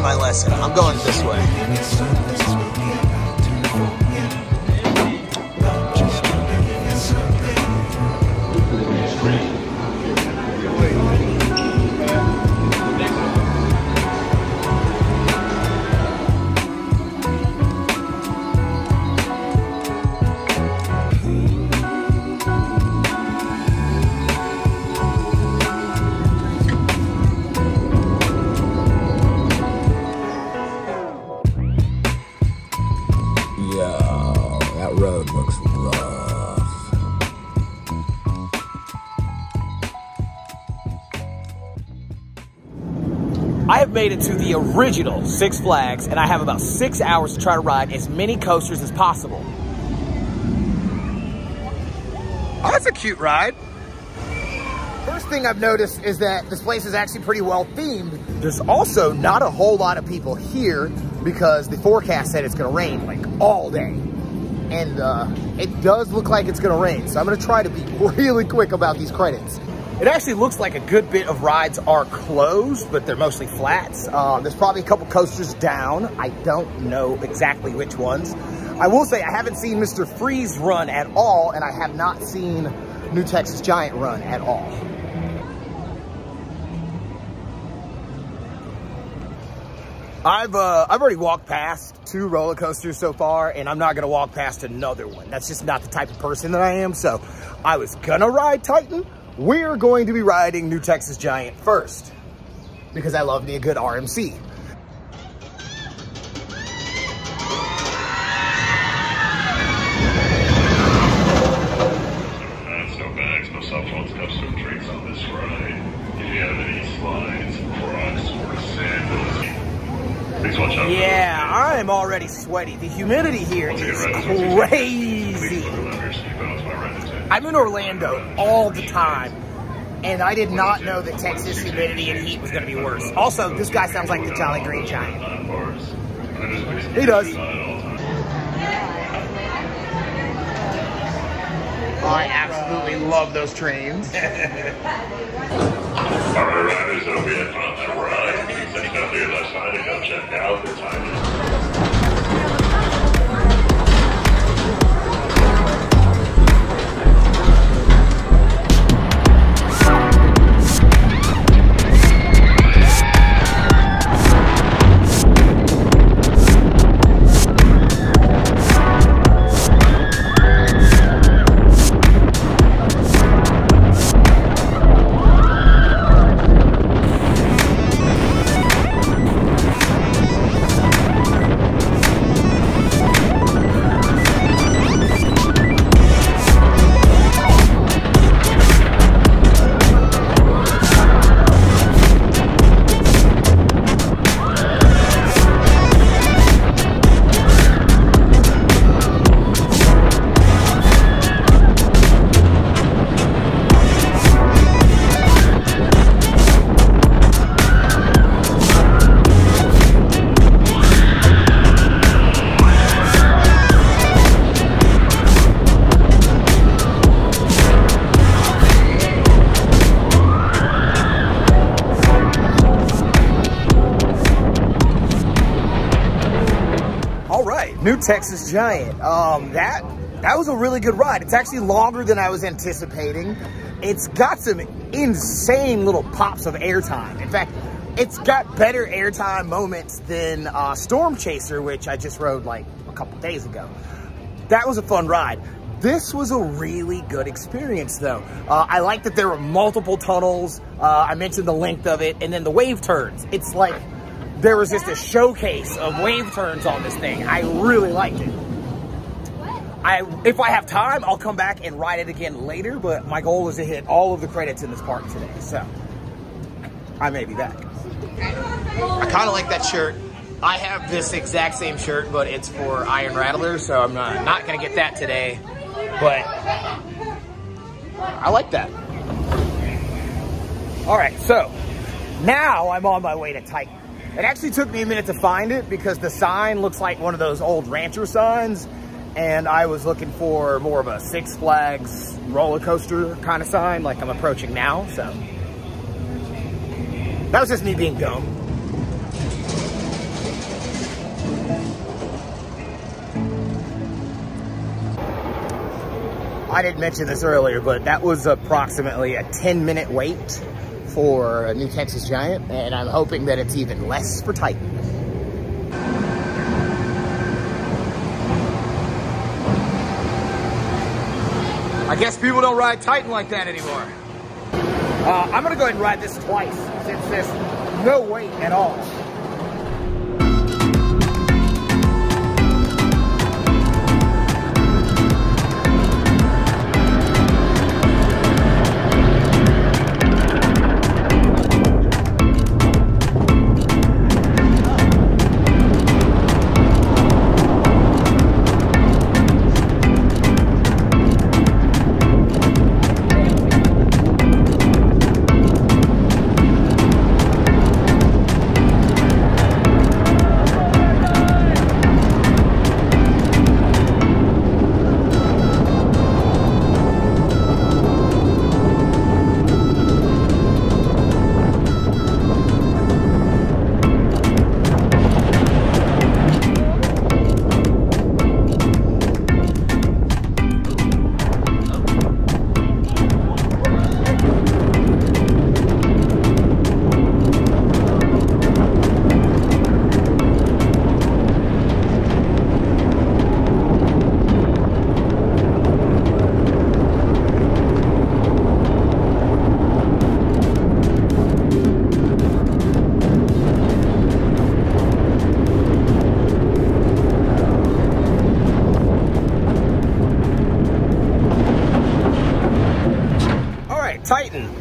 learned my lesson. I'm going this way. Road looks rough. I have made it to the original Six Flags, and I have about 6 hours to try to ride as many coasters as possible. Oh, that's a cute ride. First thing I've noticed is that this place is actually pretty well themed. There's also not a whole lot of people here because the forecast said it's gonna rain like all day. And it does look like it's gonna rain. So I'm gonna try to be really quick about these credits. It actually looks like a good bit of rides are closed, but they're mostly flats. There's probably a couple coasters down. I don't know exactly which ones. I will say I haven't seen Mr. Freeze run at all, and I have not seen New Texas Giant run at all. I've already walked past 2 roller coasters so far, and I'm not gonna walk past another one. That's just not the type of person that I am. So I was gonna ride Titan. We're going to be riding New Texas Giant first because I love me a good RMC. No bags, no cell phones, cups, or drinks on this ride. If you have any slides, rocks, or sandals, please watch out. Yeah, I am already sweaty. The humidity here is crazy. I'm in Orlando all the time, and I did not know that Texas humidity and heat was going to be worse. Also, this guy sounds like the Jolly Green Giant. He does. I absolutely love those trains. Alright, riders, it'll be a fun ride. Please check out the other side and go check out the time. New Texas Giant. That was a really good ride. It's actually longer than I was anticipating. It's got some insane little pops of airtime. In fact, it's got better airtime moments than Storm Chaser, which I just rode like a couple days ago. That was a fun ride. This was a really good experience though. I like that there were multiple tunnels. I mentioned the length of it, and then the wave turns. It's like there was just a showcase of wave turns on this thing. I really liked it. If I have time, I'll come back and ride it again later, but my goal is to hit all of the credits in this park today, so I may be back. I kind of like that shirt. I have this exact same shirt, but it's for Iron Rattler, so I'm not going to get that today, but I like that. All right, so now I'm on my way to Titan. It actually took me a minute to find it because the sign looks like one of those old rancher signs, and I was looking for more of a Six Flags roller coaster kind of sign like I'm approaching now, so that was just me being dumb. I didn't mention this earlier, but that was approximately a 10-minute wait for a new Texas Giant, and I'm hoping that it's even less for Titan. I guess people don't ride Titan like that anymore. I'm gonna go ahead and ride this twice since there's no wait at all.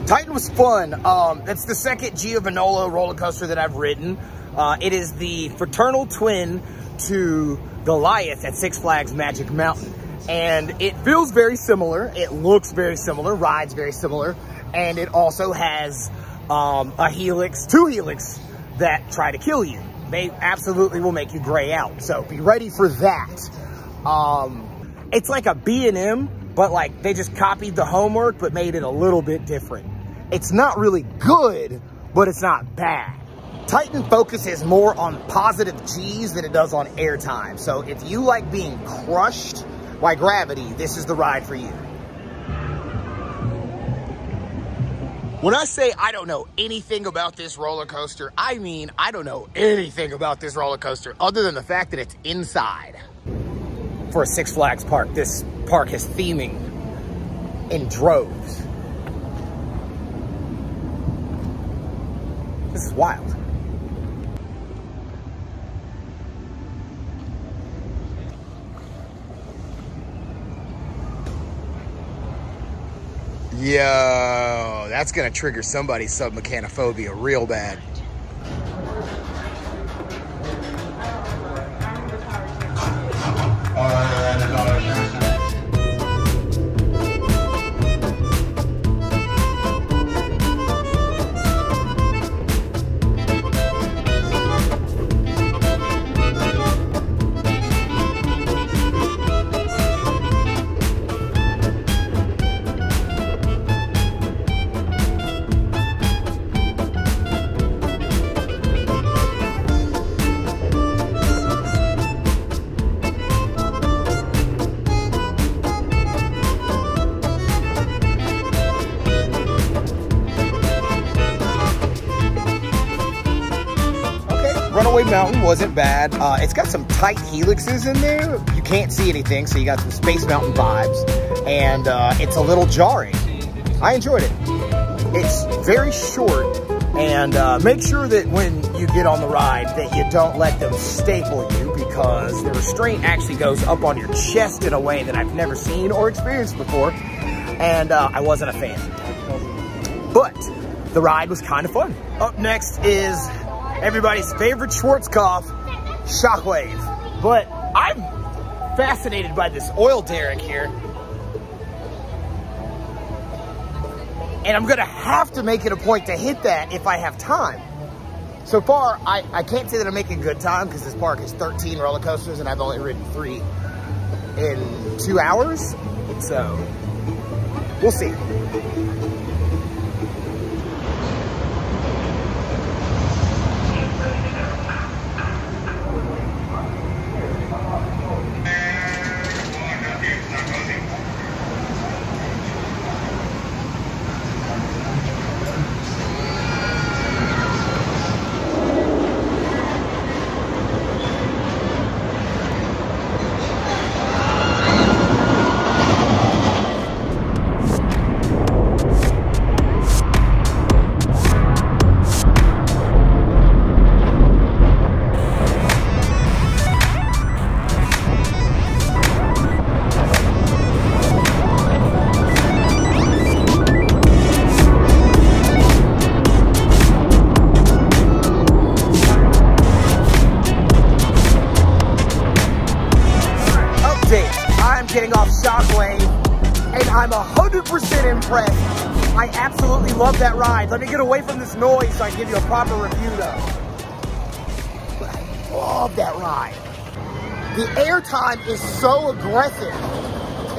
Titan was fun. That's the second Giovanolo roller coaster that I've ridden. It is the fraternal twin to Goliath at Six Flags Magic Mountain. And it feels very similar. It looks very similar, rides very similar. And it also has a helix, two helix that try to kill you. They absolutely will make you gray out. So be ready for that. It's like a B&M, but like they just copied the homework, but made it a little bit different. It's not really good, but it's not bad. Titan focuses more on positive G's than it does on airtime. So if you like being crushed by gravity, this is the ride for you. When I say I don't know anything about this roller coaster, I mean I don't know anything about this roller coaster other than the fact that it's inside. For a Six Flags park, this park has theming in droves. This is wild. Yo, that's gonna trigger somebody's submechanophobia real bad. Runaway Mountain wasn't bad. It's got some tight helixes in there. You can't see anything, so you got some Space Mountain vibes. And it's a little jarring. I enjoyed it. It's very short, and make sure that when you get on the ride that you don't let them staple you, because the restraint actually goes up on your chest in a way that I've never seen or experienced before, and I wasn't a fan. But the ride was kind of fun. Up next is everybody's favorite Schwarzkopf, Shockwave. But I'm fascinated by this oil derrick here. And I'm gonna have to make it a point to hit that if I have time. So far, I can't say that I'm making good time because this park is 13 roller coasters and I've only ridden 3 in 2 hours. So, we'll see. I'm 100% impressed. I absolutely love that ride. Let me get away from this noise so I can give you a proper review though. But I love that ride. The airtime is so aggressive.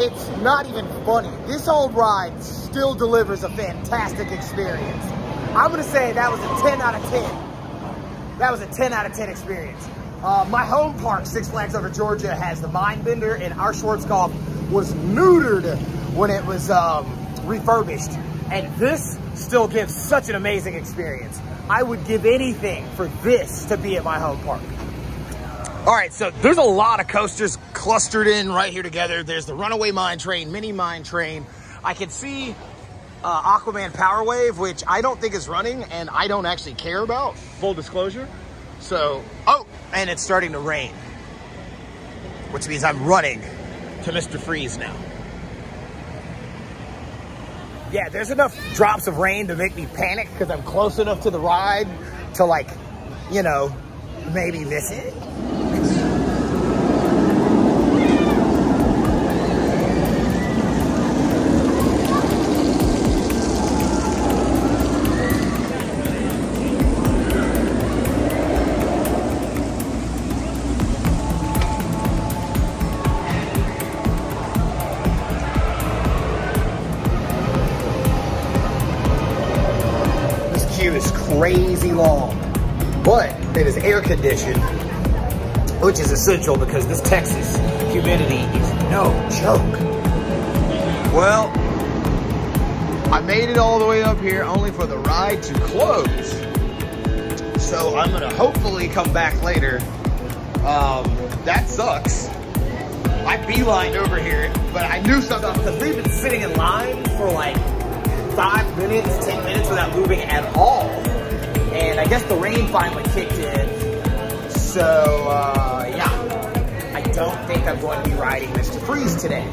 It's not even funny. This old ride still delivers a fantastic experience. I'm gonna say that was a 10 out of 10. That was a 10 out of 10 experience. My home park, Six Flags Over Georgia, has the Mindbender, and our Schwarzkopf was neutered when it was refurbished. And this still gives such an amazing experience. I would give anything for this to be at my home park. All right, so there's a lot of coasters clustered in right here together. There's the Runaway Mine Train, Mini Mine Train. I can see Aquaman Power Wave, which I don't think is running and I don't actually care about, full disclosure. So, oh, and it's starting to rain, which means I'm running to Mr. Freeze now. Yeah, there's enough drops of rain to make me panic because I'm close enough to the ride to, like, you know, maybe miss it. Crazy long, but it is air conditioned, which is essential because this Texas humidity is no joke. Well, I made it all the way up here only for the ride to close. So I'm gonna hopefully come back later. That sucks. I beelined over here, but I knew something because we've been sitting in line for like 5 minutes, 10 minutes without moving at all. And I guess the rain finally kicked in. So, yeah. I don't think I'm going to be riding Mr. Freeze today.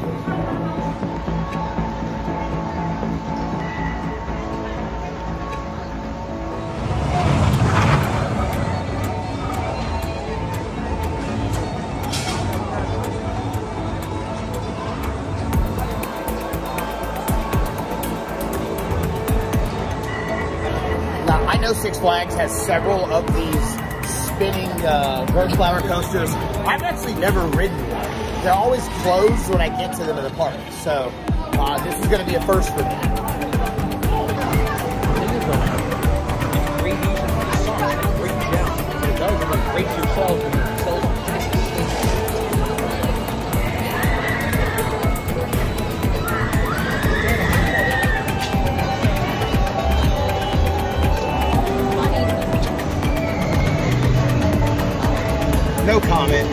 I know Six Flags has several of these spinning Gerstlauer coasters. I've actually never ridden one. They're always closed when I get to them in the park. So this is going to be a first for me. No comment.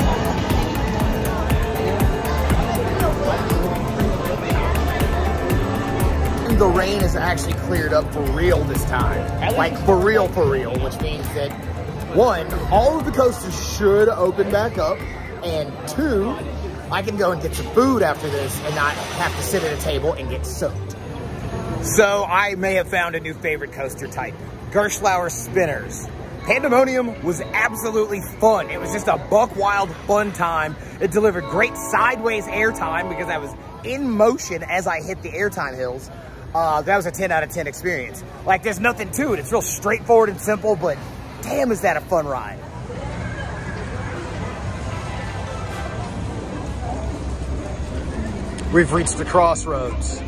The rain has actually cleared up for real this time. Like for real, which means that 1, all of the coasters should open back up, and 2, I can go and get some food after this and not have to sit at a table and get soaked. So I may have found a new favorite coaster type, Gerstlauer Spinners. Pandemonium was absolutely fun. It was just a buck wild fun time. It delivered great sideways airtime because I was in motion as I hit the airtime hills. That was a 10 out of 10 experience. Like, there's nothing to it. It's real straightforward and simple, but damn, is that a fun ride. We've reached the crossroads.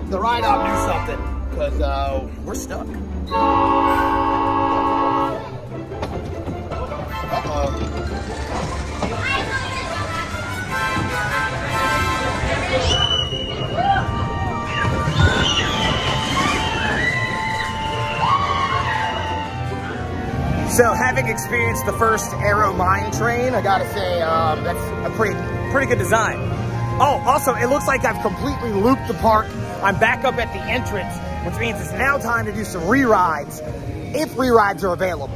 The ride op knew something, because we're stuck. So having experienced the first Aero Mine Train, I gotta say, that's a pretty good design. Oh, also, it looks like I've completely looped the park. I'm back up at the entrance, which means it's now time to do some re-rides, if re-rides are available.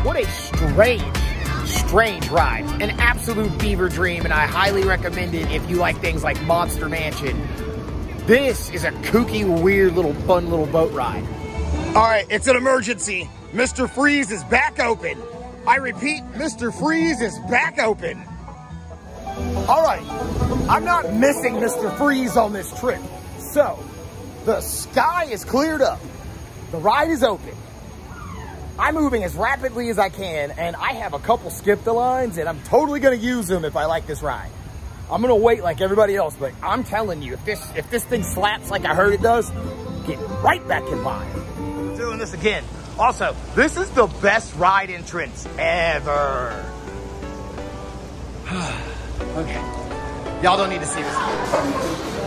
What a strange ride. An absolute fever dream, and I highly recommend it if you like things like Monster Mansion. This is a kooky, weird, fun little boat ride. All right, it's an emergency. Mr. Freeze is back open. I repeat, Mr. Freeze is back open. All right, I'm not missing Mr. Freeze on this trip. So, the sky is cleared up. The ride is open. I'm moving as rapidly as I can, and I have a couple skip-the-lines, and I'm totally gonna use them if I like this ride. I'm gonna wait like everybody else, but I'm telling you, if this thing slaps like I heard it does, get right back in line. Doing this again. Also, this is the best ride entrance ever. Okay, y'all don't need to see this.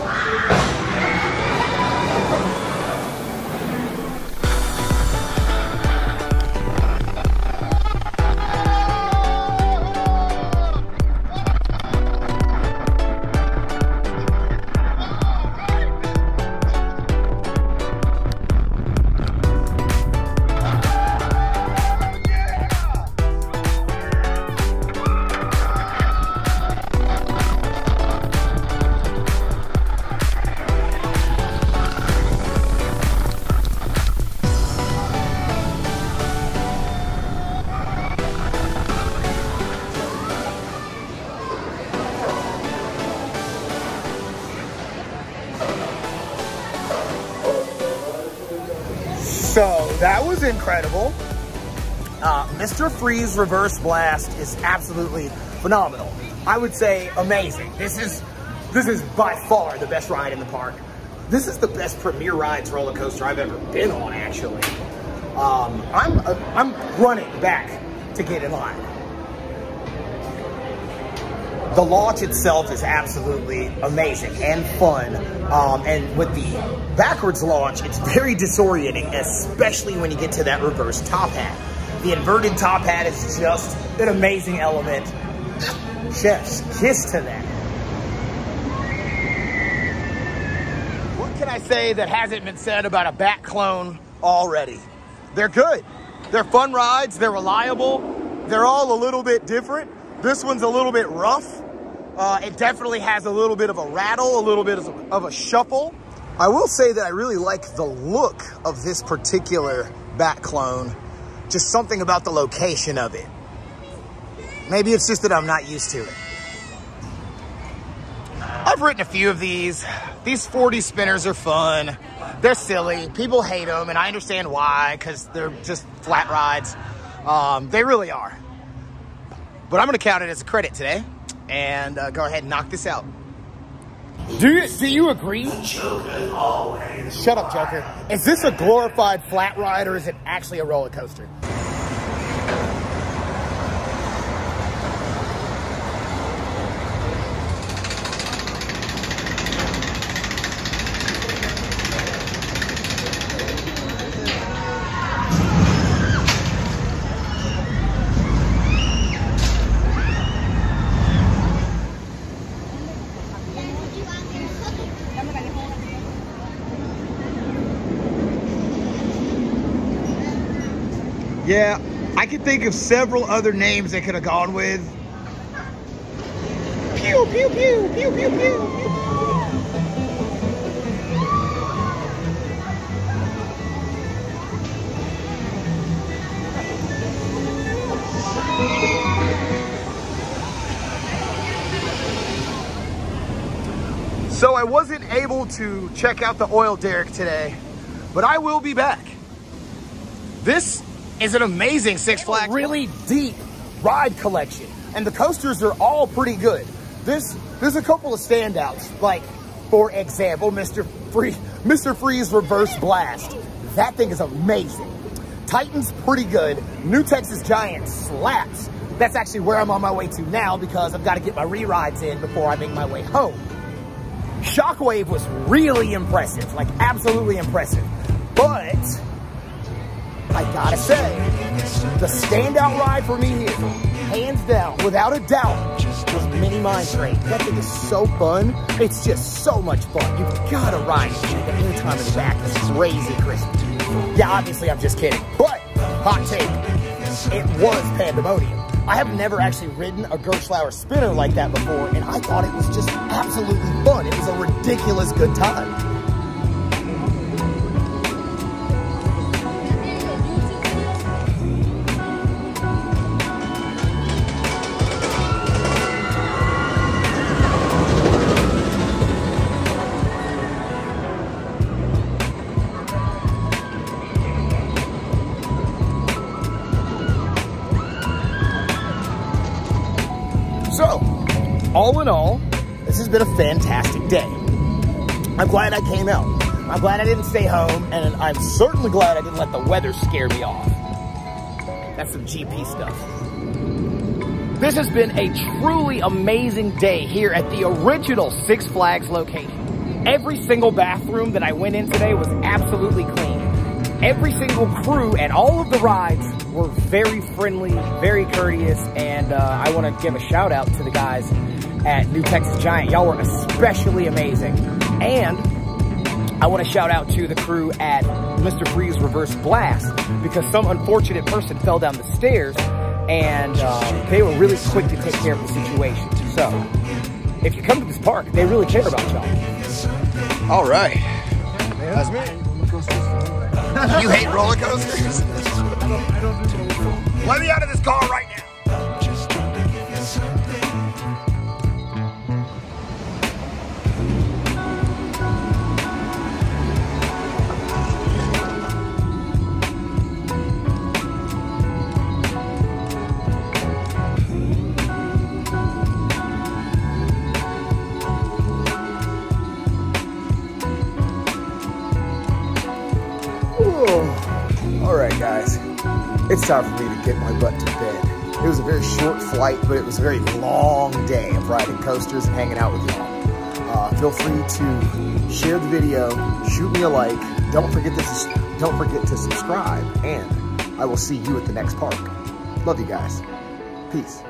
So that was incredible. Mr. Freeze Reverse Blast is absolutely phenomenal. I would say amazing. This is by far the best ride in the park. This is the best Premier Rides roller coaster I've ever been on, actually. I'm running back to get in line. The launch itself is absolutely amazing and fun. And with the backwards launch, it's very disorienting, especially when you get to that reverse top hat. The inverted top hat is just an amazing element. Chef's kiss to that. What can I say that hasn't been said about a Bat Clone already? They're good. They're fun rides. They're reliable. They're all a little bit different. This one's a little bit rough. It definitely has a little bit of a rattle, a little bit of a shuffle. I will say that I really like the look of this particular Bat Clone. Just something about the location of it. Maybe it's just that I'm not used to it. I've ridden a few of these. These 40 spinners are fun. They're silly. People hate them, and I understand why, because they're just flat rides. They really are. But I'm going to count it as a credit today and go ahead and knock this out. Do you agree? Shut up, Joker. Is this a glorified flat ride, or is it actually a roller coaster? Yeah, I can think of several other names they could have gone with. Pew, pew, pew, pew, pew, pew. So I wasn't able to check out the oil derrick today, but I will be back. This is an amazing Six Flags. Really deep ride collection, and the coasters are all pretty good. There's a couple of standouts, like for example, Mr. Freeze Reverse Blast. That thing is amazing. Titan's pretty good. New Texas Giant slaps. That's actually where I'm on my way to now because I've got to get my re-rides in before I make my way home. Shockwave was really impressive, like absolutely impressive, but I gotta say, the standout ride for me here, hands down, without a doubt, was Mini Mine Train. That thing is so fun. It's just so much fun. You've gotta ride it. The airtime in the back is crazy crispy. Yeah, obviously I'm just kidding, but hot take, it was pandemonium. I have never actually ridden a Gerstlauer spinner like that before, and I thought it was just absolutely fun. It was a ridiculous good time. So, all in all, this has been a fantastic day. I'm glad I came out. I'm glad I didn't stay home, and I'm certainly glad I didn't let the weather scare me off. That's some GP stuff. This has been a truly amazing day here at the original Six Flags location. Every single bathroom that I went in today was absolutely clean. Every single crew and all of the rides were very friendly, very courteous, and I want to give a shout out to the guys at New Texas Giant. Y'all were especially amazing. And I want to shout out to the crew at Mr. Freeze Reverse Blast because some unfortunate person fell down the stairs and they were really quick to take care of the situation. So, if you come to this park, they really care about y'all. All right. That's me. You hate roller coasters? Let me out of this car right now. All right, guys, it's time for me to get my butt to bed. It was a very short flight, but it was a very long day of riding coasters and hanging out with y'all. Feel free to share the video, shoot me a like. Don't forget to subscribe, and I will see you at the next park. Love you guys. Peace.